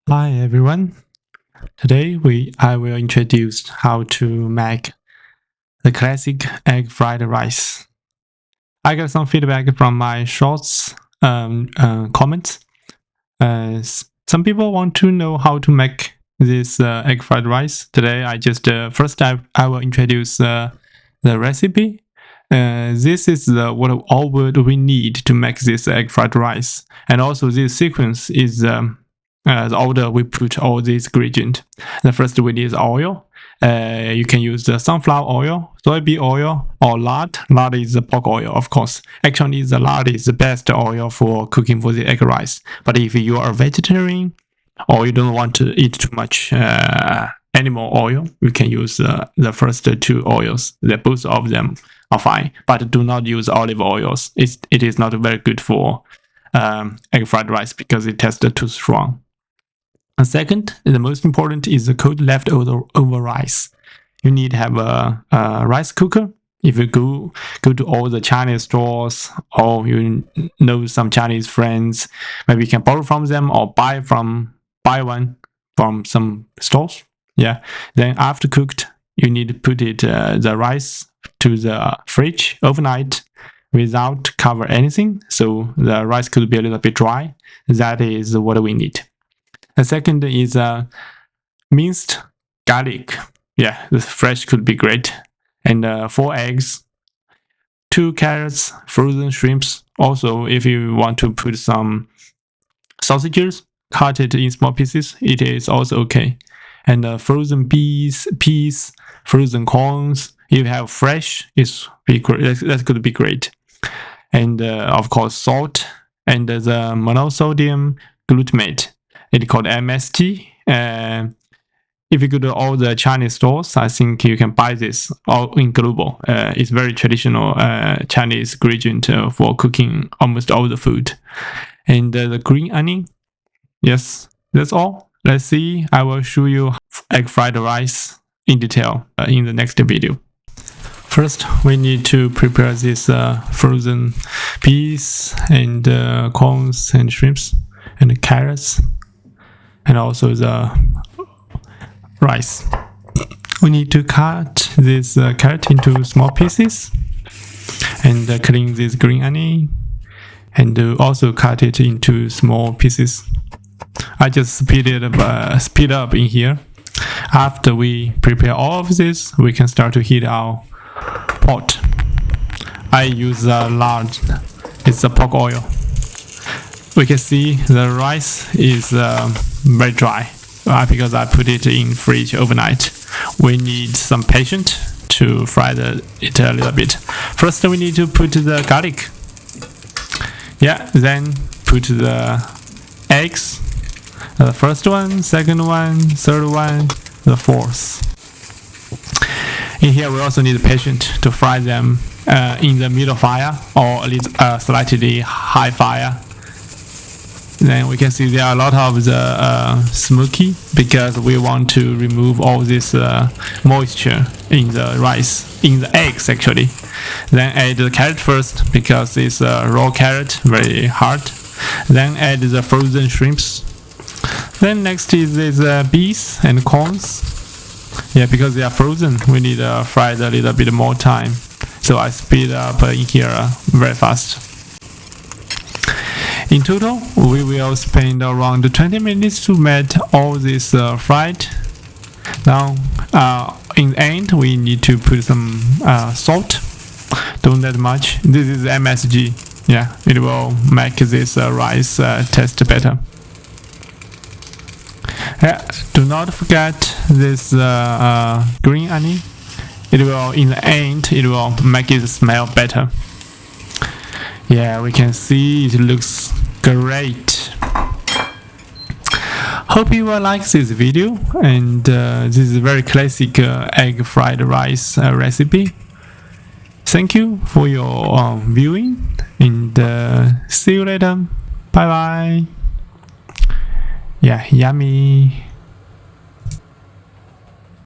Hi everyone. Today I will introduce how to make the classic egg fried rice. I got some feedback from my shorts comments. Some people want to know how to make this egg fried rice. Today I will introduce the recipe. This is all we need to make this egg fried rice, and also this sequence is the order we put all these ingredients. The first we need oil. You can use the sunflower oil, soybean oil, or lard. Lard is the pork oil, of course. Actually, the lard is the best oil for cooking for the egg rice. But if you are a vegetarian or you don't want to eat too much animal oil, you can use the first two oils. Both of them are fine, but do not use olive oils. It is not very good for egg fried rice because it tastes too strong. And second, the most important is the cold leftover rice. You need to have a rice cooker. If you go to all the Chinese stores, or you know some Chinese friends, maybe you can borrow from them or buy one from some stores. Yeah. Then after cooked, you need to put the rice to the fridge overnight without cover anything, so the rice could be a little bit dry. That is what we need. The second is minced garlic. Yeah, the fresh could be great. And 4 eggs, 2 carrots, frozen shrimps. Also, if you want to put some sausages, cut it in small pieces, it is also okay. And frozen peas, frozen corns. If you have fresh, that could be great. And of course, salt and the monosodium glutamate. It's called MSG. If you go to all the Chinese stores, I think you can buy this all in global. It's very traditional Chinese ingredient for cooking almost all the food. And the green onion. Yes, that's all. Let's see. I will show you egg fried rice in detail in the next video. First, we need to prepare this frozen peas and corns and shrimps and carrots, and also the rice. We need to cut this carrot into small pieces and clean this green onion, and also cut it into small pieces. I just speed up in here. After we prepare all of this, we can start to heat our pot. I use lard. It's a pork oil. We can see the rice is very dry because I put it in fridge overnight. We need some patience to fry it a little bit. First, we need to put the garlic. Yeah, then put the eggs. The first one, second one, third one, the fourth. In here, we also need patience to fry them in the middle fire or at least slightly high fire. Then we can see there are a lot of the smoky because we want to remove all this moisture in the rice, in the eggs actually. Then add the carrot first because it's raw carrot, very hard. Then add the frozen shrimps. Then next is beans and corns. Yeah, because they are frozen, we need to fry it a little bit more time. So I speed up in here very fast. In total, we will spend around 20 minutes to make all this fried. Now, in the end, we need to put some salt. Don't that much. This is MSG. Yeah, it will make this rice taste better. Do not forget this green onion. It will, in the end, it will make it smell better. Yeah, we can see it looks great. Hope you will like this video, and this is a very classic egg fried rice recipe. Thank you for your viewing, and see you later. Bye bye. Yeah, yummy.